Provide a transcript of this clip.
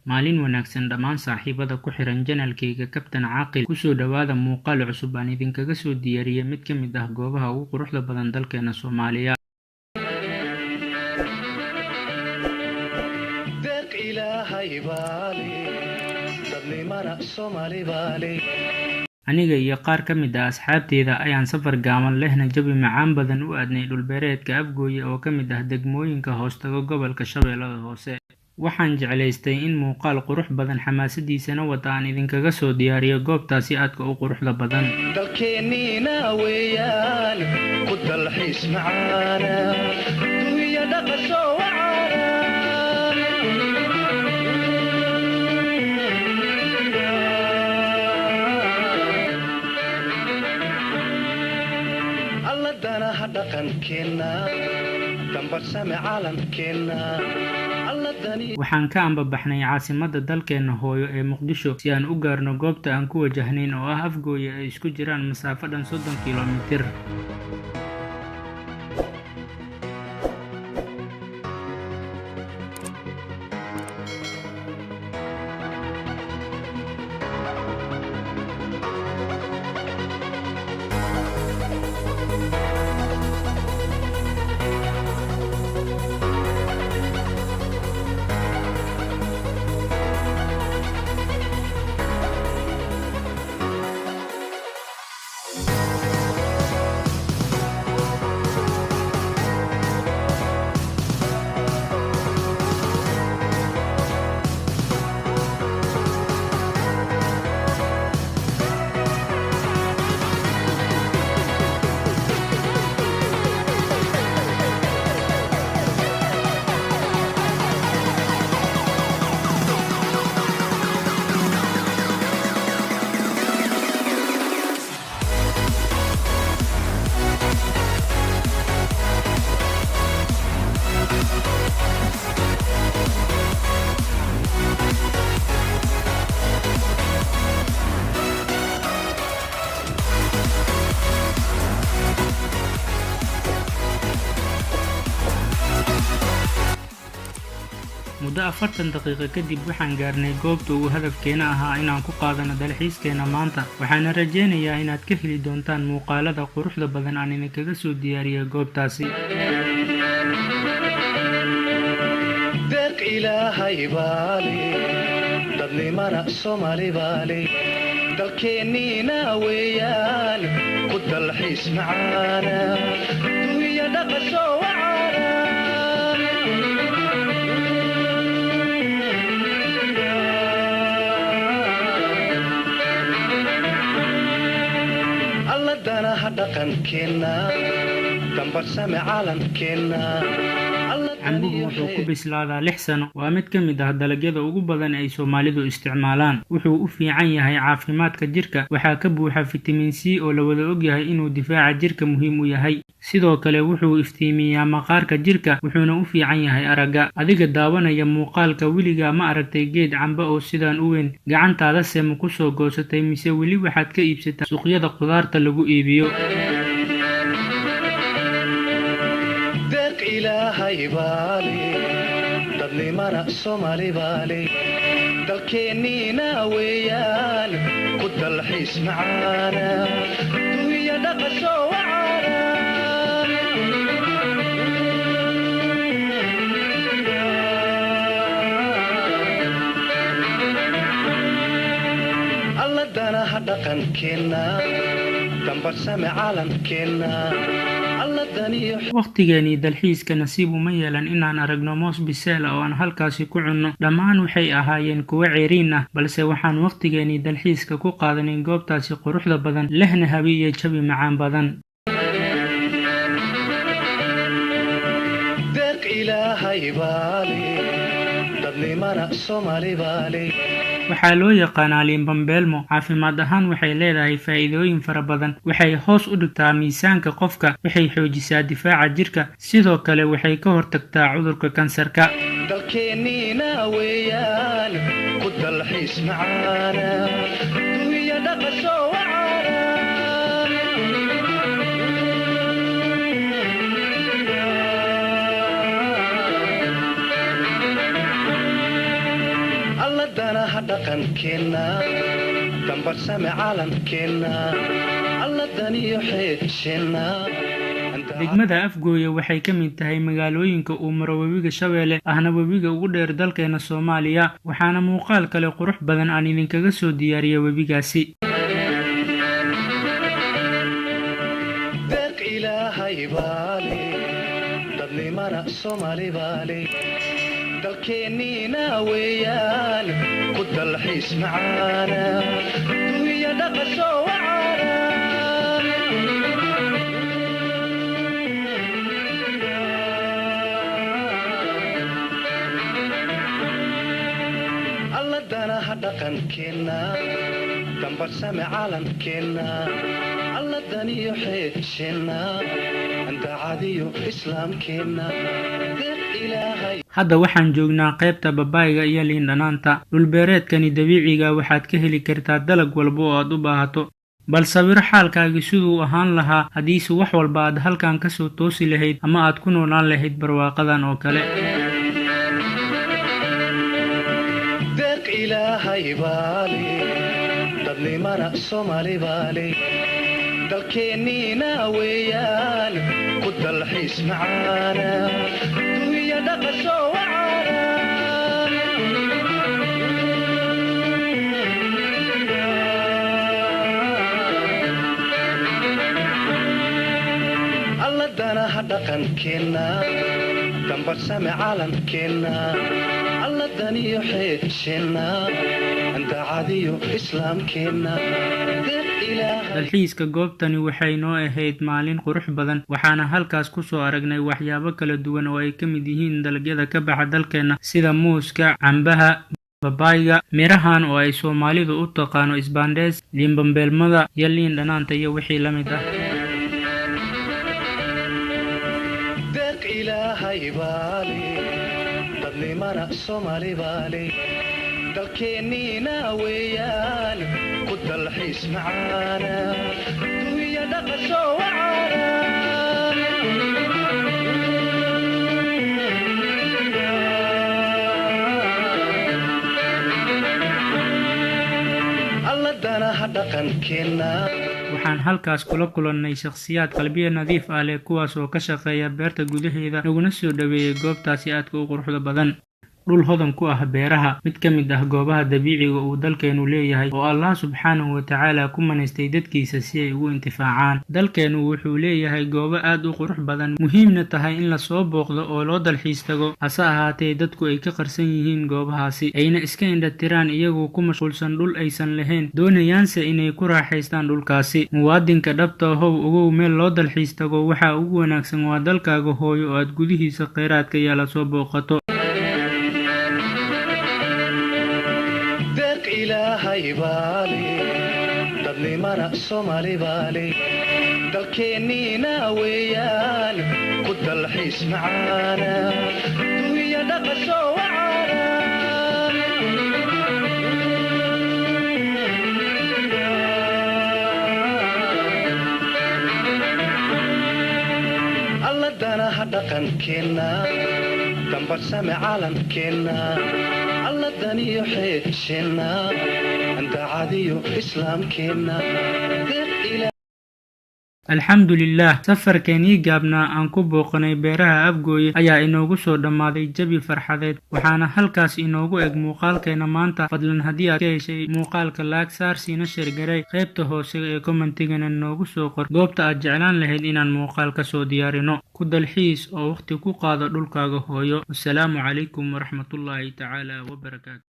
Maalin wanaagsan dhammaan saaxiibada ku xiran janaalkayga Kabtan Caaqil. Ku soo dhawaada muuqaal cusub aan idinkaga soo diyaariyay mid ka mid ah goobaha ugu quruxda badan dalkeena Soomaaliya. Aniga iyo qaar ka mid ah asxaabteeda ayaan safar gaaban lehna jawi macaan badan u aadnay dhulbeereedka Afgooye oo ka mid ah degmooyinka hoostaga gobolka Shabeellaha Hoose. Waxaan jeclaystay in muuqaal qurux badan xamaasadiisana wata aan idinkaga soo diyaariyo goobtaasi aadka u quruxda badan. dalkeenina weeyaan ku dalxiis macaana dunya dhaqasho wacaana alla danaha dhaqankeena dambarsame caalamkeena. Waxaan ka ambabaxnay caasimadda dalkeena hooyo ee Muqdisho si aan u gaarno goobta aan ku wajahnayn oo ah Afgooye ay isku jiraan masaafo dhan 30 kiiloomitir. Muddo 40 daqiiqo kadib waxaan gaarnay goobta uu hadafkeena ahaa inaan ku qaadano dalxiiskeena maanta. Waxaan rajeynayaa inaad ka heli doontaan muuqaalada quruxda badan aan idinkaga soo diyaariyay goobtaasi. deeq ilaahay baale dadnimana Soomaali baale dalkeenina weeyaan ku dalxiis macaana dunya dhaqasho wacaana alla danaha dhaqankeena dambarsame caalamkeena. Cambuhu wuxuu ku bislaadaa 6 sano. Waa mid ka mid ah dalagyada ugu badan ay Soomaalidu isticmaalaan. Wuxuu u fiican yahay caafimaadka jirka. Waxaa ka buuxa fitamiin C oo la wada og yahay inuu difaaca jirka muhiim u yahay. Sidoo kale wuxuu iftiimiyaa maqaarka jirka, wuxuuna u fiican yahay aragga. Adiga daawanaya muuqaalka weligaa ma aragtay geed cambo oo sidaan u weyn? Gacantaada se ma ku soo goosatay mise weli waxaad ka iibsataa suuqyada khudaarta lagu iibiyo? ilaahay baale dadnimana Soomaali baale dalkeenina weeyaan ku dalxiis macaana dunya dhaqasho wacaana alla danaha dhaqankeena dambarsame caalamkeena. Waqtigeeni dalxiiska nasiib uma yeelan inaan aragno moos biseel oo aan halkaasi ku cunno. Dhammaan waxay ahaayeen kuwo ceeriin ah, balse waxaan waqtigeeni dalxiiska ku qaadanay goobtaasi quruxda badan lehna habi iyo jawi macaan badan. deeq ilaahay baale dadnimana Soomaali baale. Waxaa loo yaqaanaa liin bambeelmo. Caafimaad ahaan waxay leedahay faa'iidooyin fara badan. Waxay hoos u dhigtaa miisaanka qofka, waxay xoojisaa difaaca jirka, sidoo kale waxay ka hortagtaa cudurka kansarka. dalkeenina weeyaan ku dalxiis macaana dunya dhaqasho wacaana alladana dhaqankeena dambarsame caalamkeena alladaniyo xeesheena degmada Afgooye waxay ka mid tahay magaalooyinka uu maro webiga Shabeelle ahna webiga ugu dheer dalkeena Soomaaliya waxaana muuqaal kale qurux badan aan idinkaga soo diyaariyay webigaasi deeq ilaahay baale dadnimana Soomaali baale dalkeennina weeyaan ku dalxiis macaana dunya dhaqasho wacaana alladana dhaqankeena dambarsame caalamkeena alladaniyo xeesheena andacadiyo islaamkeena hadda waxaan joognaa qaybta babaayga iyo liin dhanaanta dhulbeereedkani dabiiciga waxaad ka heli kartaa dalag walba oo aad u baahato bal sawir xaalkaaga siduu ahaan lahaa hadiise wax walba aad halkan ka soo toosi lahayd ama aad ku noolaan lahayd barwaaqadan oo kale deeq ilaahay baale dadnimana Soomaali baale dalkeennina weeyaan ku dalxiis macaana dunya dhaqasho wacaana alladana dhaqankeena dambarsame caalamkeena alladaniyo xeesheena andacadiyo islaamkeena dalxiiska goobtani waxay noo ahayd maalin qurux badan waxaana halkaas ku soo aragnay waxyaabo kala duwan oo ay ka mid yihiin dalagyada ka baxa dalkeena sida muuska cambaha babaayga mirahan oo ay Soomaalidu u taqaano isbaandees liin bambeelmada iyo liin dhanaanta iyo wixii la mid ah deeq ilaahay baale dadnimana Soomaali baale dalkeennina weeyaan ku dalxiis macaana dunya dhaqasho wacaana alladana dhaqankeena waxaan halkaas kula kulannay shakhsiyaad qalbiye nadiif ah leh kuwaas oo ka shaqeeya beerta gudaheeda naguna soo dhaweeyay goobtaasi aadka u quruxda badan dhul hodan ku ah beeraha mid ka mid ah goobaha dabiiciga uu dalkeenu leeyahay oo Allah subxaanahu wa ta'ala ku manaystay dadkiisa si ay ugu intifaacaan dalkeenu wuxuu leeyahay goobo aad u qurux badan muhiimna tahay in la soo booqdo oo loo dalxiis tago hase ahaatee dadku ay ka qarsan yihiin goobahaasi ayna iska indhatiraan iyagoo ku mashquulsan dhul aysan lahayn doonayaanse inay ku raaxaystaan dhulkaasi muwaadinka dhabta ahow ugu meel loo dalxiis tago waxa ugu wanaagsan waa dalkaaga hooyo oo aad gudihiisa kheyraadka yaala soo booqato ilaahay baale dadnimana Soomaali baale dalkeennina weeyaan ku dalxiis macaana dunya dhaqasho wacaana alladana dhaqankeena dambarsame caalamkeena alladaniyo xeesheena andacadiyo islaamkeena alxamdulillaah safarkeenii gaabnaa aan ku booqanay beeraha Afgooye ayaa inoogu soo dhammaaday jabi farxadeed waxaana halkaas inoogu eg muuqaalkeena maanta fadlan haddii aad ka heshay muuqaalka laag saar siina sheergaray qaybta hoose ee commentigana noogu soo qor goobta aad jeclaan lahayd inaan muuqaal ka soo diyaarino ku dalxiis oo waqti ku qaado dhulkaaga hooyo assalaamu calaykum waraxmatullaahi tacaala wabarakaatu